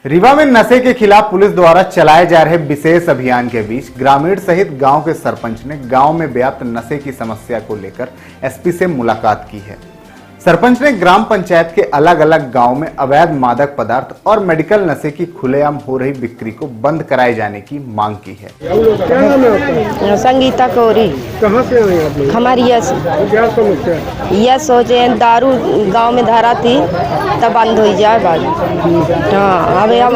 रीवा में नशे के खिलाफ पुलिस द्वारा चलाए जा रहे विशेष अभियान के बीच ग्रामीण सहित गांव के सरपंच ने गांव में व्याप्त नशे की समस्या को लेकर एसपी से मुलाकात की है। सरपंच ने ग्राम पंचायत के अलग अलग गांव में अवैध मादक पदार्थ और मेडिकल नशे की खुलेआम हो रही बिक्री को बंद कराए जाने की मांग की है। क्या नाम है आपका? संगीता कोरी। कहाँ से आए आप लोग? हमारी क्या समस्या है? यह सोचे दारू गांव में धारा थी तब बंद हो जाए बात। हाँ अबे हम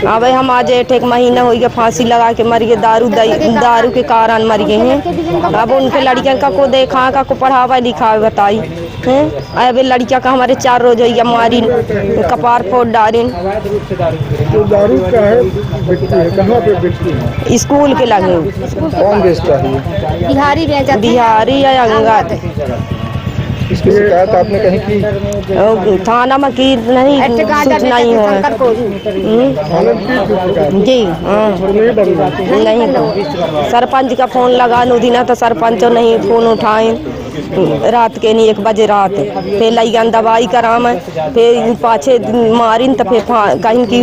अबे हम आज एक महीना हो गया फांसी लगा के मर गए, दारू के कारण मर गए हैं। अब उनके लड़कियों का को देखा का को पढ़ावा लिखा बताई हैं। अबे लड़कियां का हमारे 4 रोज हो गया मारी कपार फोड़ डाली। तो दारू का है बिकती है, कहाँ पे बिकती है? स्कूल के लगे। कौन बेचता है? बिहारी या अंगद। इसकी शिकायत आपने कहीं की? थाना में की नहीं, सूचना ही हो जी। नहीं सरपंच का फोन लगा नुदीना तो सरपंच नहीं फोन उठाए। रात के नहीं 1 बजे रात फिर लैगन दवाई कराम, फिर पाछे मारिन तो फिर कहीं की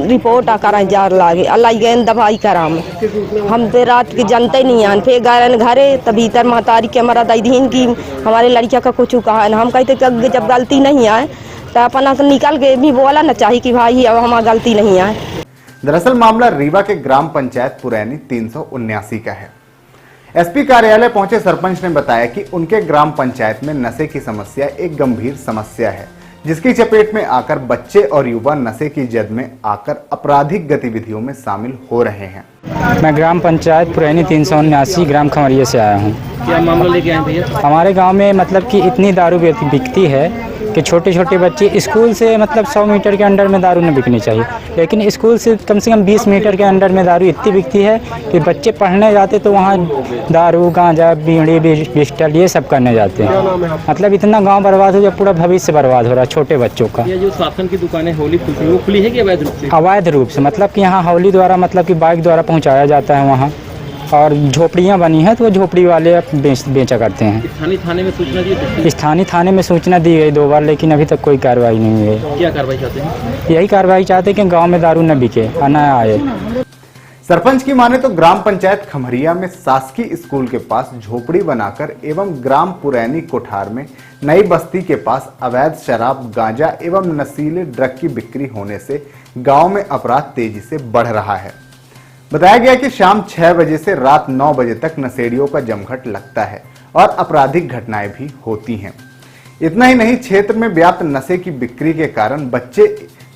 रिपोर्ट करा जार लागे लैगन दवाई कराम। हम तो रात के जनते नहीं आन, फिर गए घरे तो भीतर महतारी के हमारा दैदीन की हमारे लड़किया का कुछ कहा है। हम कहते जब गलती नहीं आए तो अपना निकल के भी बोला ना चाहिए कि भाई अब हमारा गलती नहीं आए। दरअसल मामला रीवा के ग्राम पंचायत पुरैनी 379 का है। एसपी कार्यालय पहुंचे सरपंच ने बताया कि उनके ग्राम पंचायत में नशे की समस्या एक गंभीर समस्या है, जिसकी चपेट में आकर बच्चे और युवा नशे की जद में आकर आपराधिक गतिविधियों में शामिल हो रहे हैं। मैं ग्राम पंचायत पुरैनी 379 ग्राम खमरिया से आया हूँ। क्या मामला लेके आए भैया? हमारे गांव में मतलब कि इतनी दारू बिकती है कि छोटे छोटे बच्चे स्कूल से मतलब 100 मीटर के अंडर में दारू नहीं बिकनी चाहिए, लेकिन स्कूल से कम 20 मीटर के अंडर में दारू इतनी बिकती है कि बच्चे पढ़ने जाते तो वहाँ दारू गांजा बीड़ी पिस्टल ये सब करने जाते हैं। मतलब इतना गांव बर्बाद हो जाए, पूरा भविष्य बर्बाद हो रहा है छोटे बच्चों का। ये जो शासन की दुकानें होली खुली वो खुली है कि अवैध रूप से? अवैध रूप से, मतलब कि यहाँ हौली द्वारा मतलब कि बाइक द्वारा पहुँचाया जाता है वहाँ, और झोपड़ियाँ बनी हैं तो वो झोपड़ी वाले बेचा करते हैं। स्थानीय थाने में सूचना दी? स्थानीय थाने में सूचना दी गई 2 बार, लेकिन अभी तक कोई कार्रवाई नहीं हुई है। क्या कार्रवाई चाहते हैं? यही कार्रवाई चाहते हैं कि गांव में दारू न बिके और न आए। सरपंच की माने तो ग्राम पंचायत खमरिया में शासकीय स्कूल के पास झोपड़ी बनाकर एवं ग्राम पुरैनी कोठार में नई बस्ती के पास अवैध शराब गांजा एवं नशीले ड्रग की बिक्री होने से गांव में अपराध तेजी से बढ़ रहा है। बताया गया कि शाम 6 बजे से रात 9 बजे तक नशेड़ियों का जमघट लगता है और आपराधिक घटनाएं भी होती हैं। इतना ही नहीं, क्षेत्र में व्याप्त नशे की बिक्री के कारण बच्चे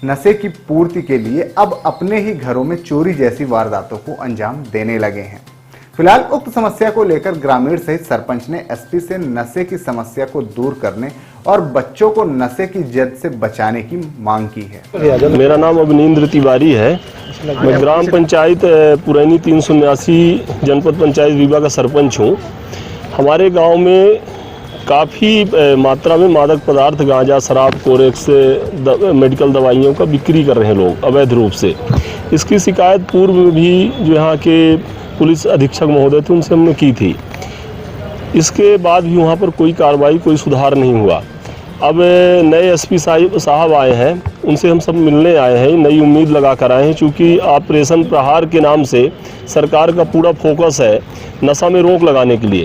नशे की पूर्ति के लिए अब अपने ही घरों में चोरी जैसी वारदातों को अंजाम देने लगे हैं। फिलहाल उक्त समस्या को लेकर ग्रामीण सहित सरपंच ने एसपी से नशे की समस्या को दूर करने और बच्चों को नशे की जद से बचाने की मांग की है। मेरा नाम अभिनेंद्र तिवारी है। मैं ग्राम पंचायत पुरैनी 379 जनपद पंचायत रीवा का सरपंच हूँ। हमारे गांव में काफ़ी मात्रा में मादक पदार्थ गांजा, शराब, कोरेक्स, मेडिकल दवाइयों का बिक्री कर रहे हैं लोग अवैध रूप से। इसकी शिकायत पूर्व में भी जो यहाँ के पुलिस अधीक्षक महोदय थे उनसे हमने की थी। इसके बाद भी वहाँ पर कोई कार्रवाई, कोई सुधार नहीं हुआ। अब नए एसपी साहब आए हैं, उनसे हम सब मिलने आए हैं, नई उम्मीद लगा कर आए हैं। चूँकि ऑपरेशन प्रहार के नाम से सरकार का पूरा फोकस है नशा में रोक लगाने के लिए,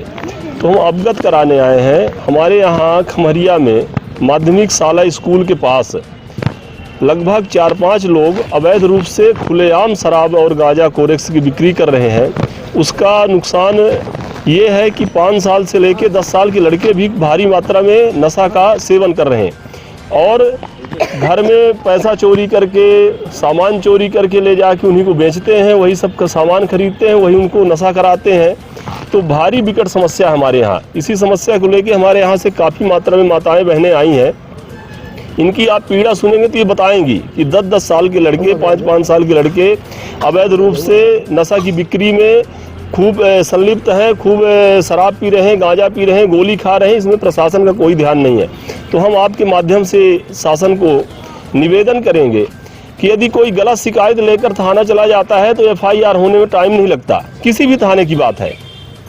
तो हम अवगत कराने आए हैं। हमारे यहाँ खमरिया में माध्यमिक शाला स्कूल के पास लगभग 4-5 लोग अवैध रूप से खुलेआम शराब और गांजा, कोरेक्स की बिक्री कर रहे हैं। उसका नुकसान ये है कि 5 साल से लेकर 10 साल के लड़के भी भारी मात्रा में नशा का सेवन कर रहे हैं और घर में पैसा चोरी करके, सामान चोरी करके ले जाके उन्हीं को बेचते हैं, वही सब का सामान खरीदते हैं, वही उनको नशा कराते हैं। तो भारी विकट समस्या हमारे यहाँ। इसी समस्या को लेके हमारे यहाँ से काफ़ी मात्रा में माताएं बहनें आई हैं। इनकी आप पीड़ा सुनेंगे तो ये बताएंगी कि 10-10 साल के लड़के, 5-5 साल के लड़के अवैध रूप से नशा की बिक्री में खूब संलिप्त हैं, खूब शराब पी रहे हैं, गांजा पी रहे हैं, गोली खा रहे हैं। इसमें प्रशासन का कोई ध्यान नहीं है। तो हम आपके माध्यम से शासन को निवेदन करेंगे कि यदि कोई गलत शिकायत लेकर थाना चला जाता है तो FIR होने में टाइम नहीं लगता। किसी भी थाने की बात है,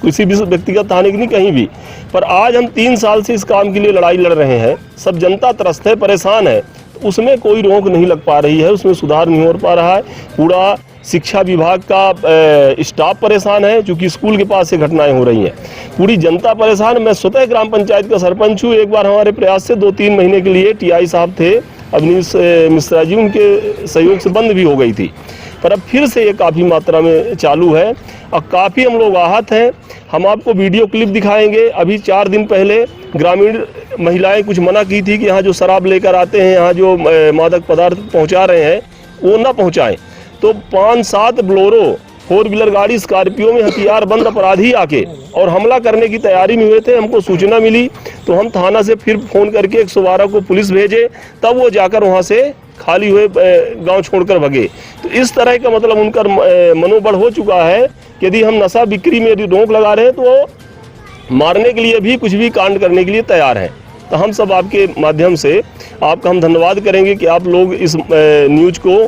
किसी भी व्यक्तिगत थाने की नहीं, कहीं भी। पर आज हम 3 साल से इस काम के लिए लड़ाई लड़ रहे हैं। सब जनता त्रस्त है, परेशान है। उसमें कोई रोक नहीं लग पा रही है, उसमें सुधार नहीं हो पा रहा है। पूरा शिक्षा विभाग का स्टाफ परेशान है, क्योंकि स्कूल के पास से घटनाएं हो रही हैं। पूरी जनता परेशान। मैं स्वतः ग्राम पंचायत का सरपंच हूँ। एक बार हमारे प्रयास से 2-3 महीने के लिए टीआई साहब थे अवनीश मिश्रा जी, उनके सहयोग से बंद भी हो गई थी, पर अब फिर से ये काफ़ी मात्रा में चालू है और काफ़ी हम लोग आहत हैं। हम आपको वीडियो क्लिप दिखाएंगे। अभी 4 दिन पहले ग्रामीण महिलाएं कुछ मना की थी कि यहाँ जो शराब लेकर आते हैं, यहाँ जो मादक पदार्थ पहुँचा रहे हैं वो ना पहुँचाएं। तो 5-7 बोलेरो 4 व्हीलर गाड़ी स्कॉर्पियो में हथियार बंद अपराधी आके और हमला करने की तैयारी में हुए थे। हमको सूचना मिली तो हम थाना से फिर फ़ोन करके 112 को पुलिस भेजे, तब वो जाकर वहाँ से खाली हुए गांव छोड़कर भगे। तो इस तरह का मतलब उनका मनोबल हो चुका है कि यदि हम नशा बिक्री में रोक लगा रहे हैं तो वो मारने के लिए भी, कुछ भी कांड करने के लिए तैयार हैं। तो हम सब आपके माध्यम से आपका हम धन्यवाद करेंगे कि आप लोग इस न्यूज़ को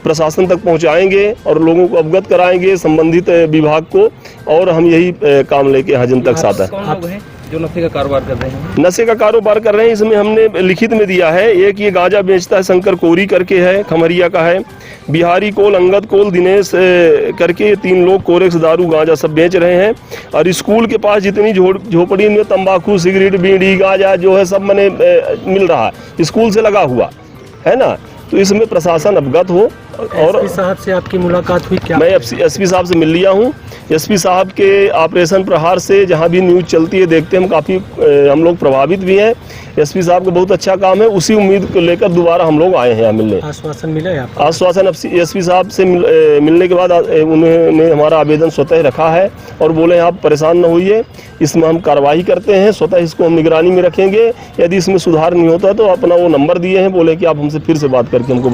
प्रशासन तक पहुंचाएंगे और लोगों को अवगत कराएंगे, संबंधित विभाग को, और हम यही काम लेके यहाँ जनता के साथ हैं। जो नशे का कारोबार कर रहे हैं, नशे का कारोबार कर रहे हैं, इसमें हमने लिखित में दिया है। एक ये गांजा बेचता है, शंकर कोरी करके है, खमरिया का है। बिहारी कोल, अंगद कोल, दिनेश करके ये 3 लोग कोरेक्स, दारू, गांजा सब बेच रहे हैं। और स्कूल के पास जितनी झोपड़ी में तंबाकू, सिगरेट, बीड़ी, गांजा जो है सब मने मिल रहा है, स्कूल से लगा हुआ है ना। तो इसमें प्रशासन अवगत हो। और एसपी साहब से आपकी मुलाकात हुई क्या? मैं एसपी साहब से मिल लिया हूँ। एसपी साहब के ऑपरेशन प्रहार से जहाँ भी न्यूज़ चलती है देखते हैं हम, काफ़ी हम लोग प्रभावित भी हैं। एसपी साहब का बहुत अच्छा काम है, उसी उम्मीद को लेकर दोबारा हम लोग आए हैं यहाँ मिलने। आश्वासन मिला है आपको? आश्वासन एसपी साहब से मिलने के बाद उन्होंने हमारा आवेदन स्वतः रखा है और बोले आप परेशान न होइए, इसमें हम कार्रवाई करते हैं, स्वतः इसको हम निगरानी में रखेंगे। यदि इसमें सुधार नहीं होता तो अपना वो नंबर दिए हैं, बोले कि आप हमसे फिर से बात करके हमको